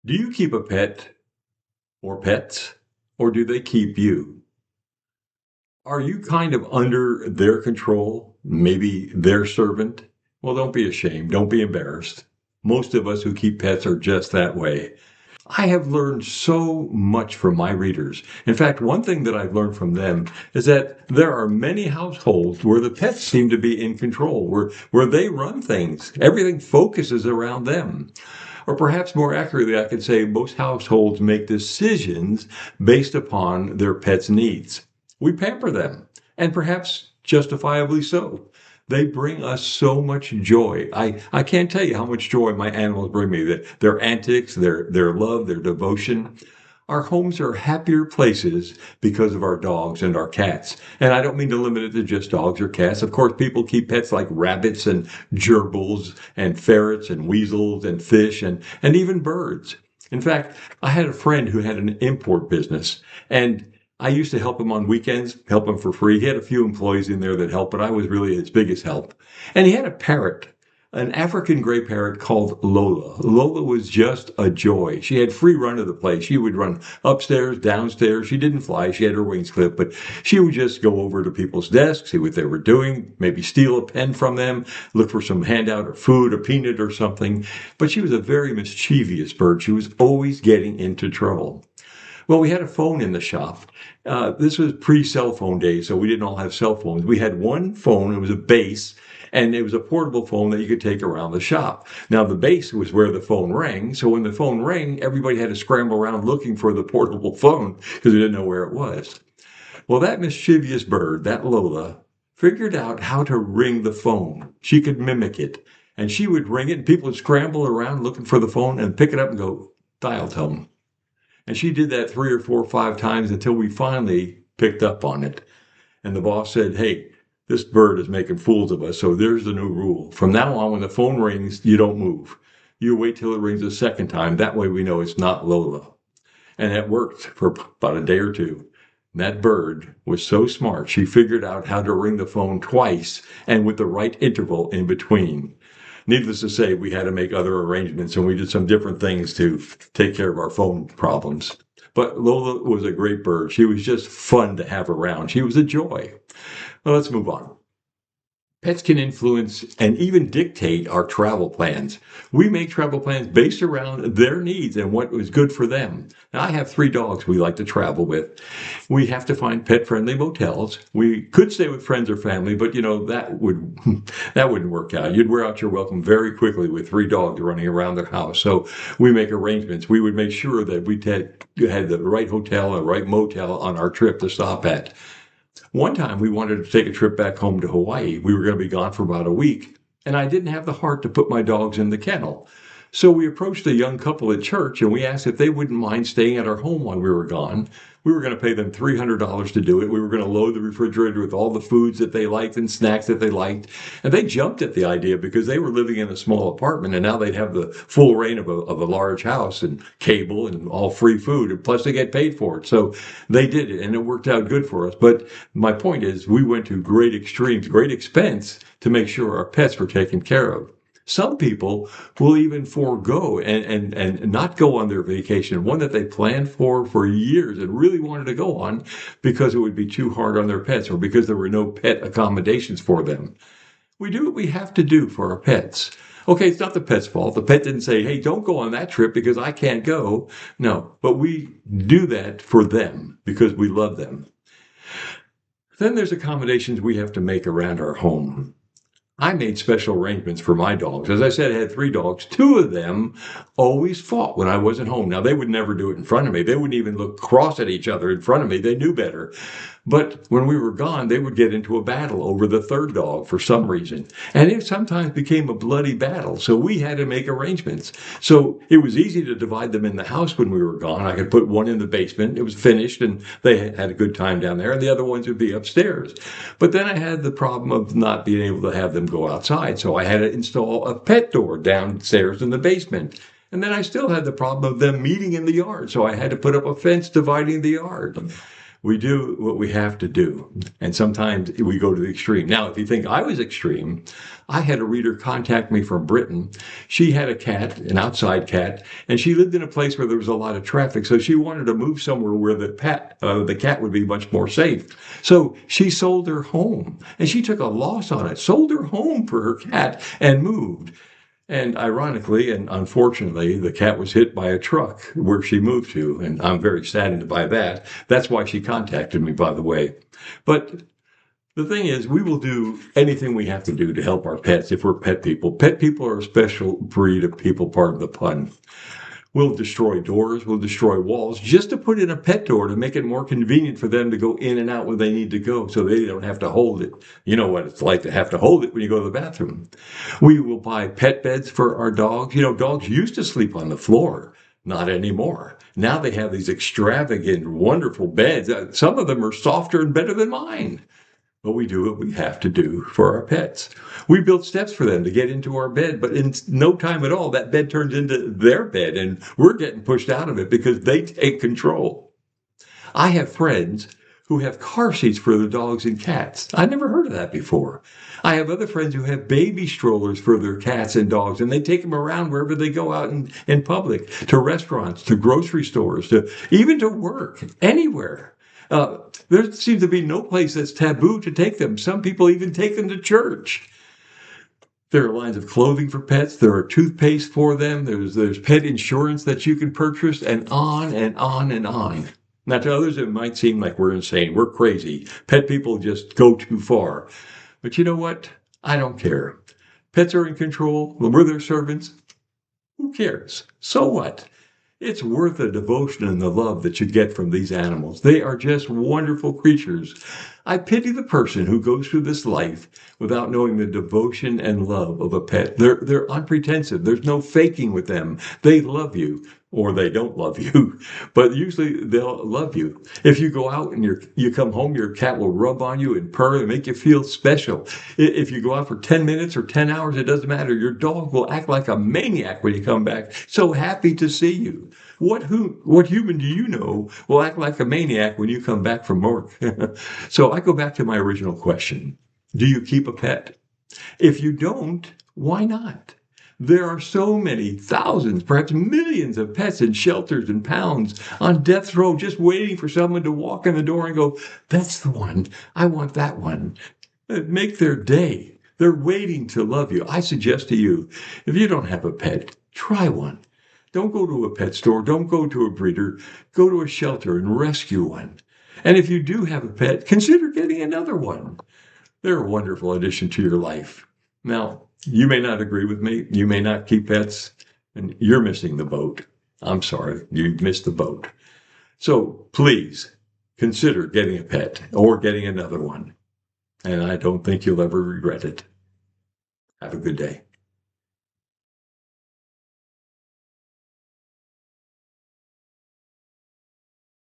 Do you keep a pet or pets, or do they keep you? Are you kind of under their control, maybe their servant? Well, don't be ashamed. Don't be embarrassed. Most of us who keep pets are just that way. I have learned so much from my readers. In fact, one thing that I've learned from them is that there are many households where the pets seem to be in control, where they run things. Everything focuses around them. Or perhaps more accurately, I could say most households make decisions based upon their pets' needs. We pamper them, and perhaps justifiably so. They bring us so much joy. I can't tell you how much joy my animals bring me. Their antics, their love, their devotion. Our homes are happier places because of our dogs and our cats. And I don't mean to limit it to just dogs or cats. Of course, people keep pets like rabbits and gerbils and ferrets and weasels and fish and even birds. In fact, I had a friend who had an import business, and I used to help him on weekends, help him for free. He had a few employees in there that helped, but I was really his biggest help. And he had a parrot, an African gray parrot called Lola. Lola was just a joy. She had free run of the place. She would run upstairs, downstairs. She didn't fly. She had her wings clipped, but she would just go over to people's desks, see what they were doing, maybe steal a pen from them, look for some handout or food, a peanut or something. But she was a very mischievous bird. She was always getting into trouble. Well, we had a phone in the shop. This was pre-cell phone days, so we didn't all have cell phones. We had one phone. It was a base, and it was a portable phone that you could take around the shop. Now, the base was where the phone rang, so when the phone rang, everybody had to scramble around looking for the portable phone because they didn't know where it was. Well, that mischievous bird, that Lola, figured out how to ring the phone. She could mimic it, and she would ring it, and people would scramble around looking for the phone and pick it up and go, dial tone. And she did that 3 or 4 or 5 times until we finally picked up on it. And the boss said, hey, this bird is making fools of us. So there's the new rule. From now on, when the phone rings, you don't move. You wait till it rings a second time. That way we know it's not Lola. And it worked for about a day or two. That bird was so smart, she figured out how to ring the phone twice and with the right interval in between. Needless to say, we had to make other arrangements and we did some different things to take care of our phone problems. But Lola was a great bird. She was just fun to have around. She was a joy. Well, let's move on. Pets can influence and even dictate our travel plans. We make travel plans based around their needs and what was good for them. Now, I have 3 dogs we like to travel with. We have to find pet-friendly motels. We could stay with friends or family, but that would that wouldn't work out. You'd wear out your welcome very quickly with 3 dogs running around their house. So we make arrangements. We would make sure that we had the right hotel or right motel on our trip to stop at. One time we wanted to take a trip back home to Hawaii. We were going to be gone for about a week, and I didn't have the heart to put my dogs in the kennel. So we approached a young couple at church and we asked if they wouldn't mind staying at our home while we were gone. We were going to pay them $300 to do it. We were going to load the refrigerator with all the foods that they liked and snacks that they liked. And they jumped at the idea because they were living in a small apartment and now they'd have the full reign of a large house and cable and all free food. And plus they get paid for it. So they did it and it worked out good for us. But my point is we went to great extremes, great expense to make sure our pets were taken care of. Some people will even forego and not go on their vacation, one that they planned for years and really wanted to go on because it would be too hard on their pets or because there were no pet accommodations for them. We do what we have to do for our pets. Okay, it's not the pet's fault. The pet didn't say, hey, don't go on that trip because I can't go. No, but we do that for them because we love them. Then there's accommodations we have to make around our home. I made special arrangements for my dogs. As I said, I had 3 dogs. 2 of them always fought when I wasn't home. Now, they would never do it in front of me. They wouldn't even look cross at each other in front of me. They knew better. But when we were gone, they would get into a battle over the 3rd dog for some reason. And it sometimes became a bloody battle. So we had to make arrangements. So it was easy to divide them in the house when we were gone. I could put one in the basement. It was finished and they had a good time down there. And the other ones would be upstairs. But then I had the problem of not being able to have them go outside. So I had to install a pet door downstairs in the basement. And then I still had the problem of them meeting in the yard. So I had to put up a fence dividing the yard. We do what we have to do. And sometimes we go to the extreme. Now, if you think I was extreme, I had a reader contact me from Britain. She had a cat, an outside cat, and she lived in a place where there was a lot of traffic. So she wanted to move somewhere where the cat would be much more safe. So she sold her home, and she took a loss on it, sold her home for her cat and moved. And ironically and unfortunately, the cat was hit by a truck where she moved to, and I'm very saddened by that. That's why she contacted me, by the way. But the thing is, we will do anything we have to do to help our pets if we're pet people. Pet people are a special breed of people, pardon the pun. We'll destroy doors, we'll destroy walls just to put in a pet door to make it more convenient for them to go in and out when they need to go so they don't have to hold it. You know what it's like to have to hold it when you go to the bathroom. We will buy pet beds for our dogs. You know, dogs used to sleep on the floor. Not anymore. Now they have these extravagant, wonderful beds. Some of them are softer and better than mine. But we do what we have to do for our pets. We build steps for them to get into our bed, but in no time at all, that bed turns into their bed and we're getting pushed out of it because they take control. I have friends who have car seats for their dogs and cats. I never heard of that before. I have other friends who have baby strollers for their cats and dogs, and they take them around wherever they go out in public, to restaurants, to grocery stores, to even to work, anywhere. There seems to be no place that's taboo to take them. Some people even take them to church. There are lines of clothing for pets. There are toothpaste for them. There's pet insurance that you can purchase, and on and on and on. Now, to others, it might seem like we're insane. We're crazy. Pet people just go too far. But you know what? I don't care. Pets are in control. When we're their servants, who cares? So what? It's worth the devotion and the love that you get from these animals. They are just wonderful creatures. I pity the person who goes through this life without knowing the devotion and love of a pet. They're unpretensive. There's no faking with them. They love you, or they don't love you, but usually they'll love you. If you go out and you come home, your cat will rub on you and purr and make you feel special. If you go out for 10 minutes or 10 hours, it doesn't matter. Your dog will act like a maniac when you come back. So happy to see you. What human do you know will act like a maniac when you come back from work? So I go back to my original question. Do you keep a pet? If you don't, why not? There are so many thousands, perhaps millions of pets in shelters and pounds on death row just waiting for someone to walk in the door and go, that's the one. I want that one. Make their day. They're waiting to love you. I suggest to you, if you don't have a pet, try one. Don't go to a pet store. Don't go to a breeder. Go to a shelter and rescue one. And if you do have a pet, consider getting another one. They're a wonderful addition to your life. Now, you may not agree with me. You may not keep pets, and you're missing the boat. I'm sorry, you missed the boat. So please consider getting a pet or getting another one. And I don't think you'll ever regret it. Have a good day.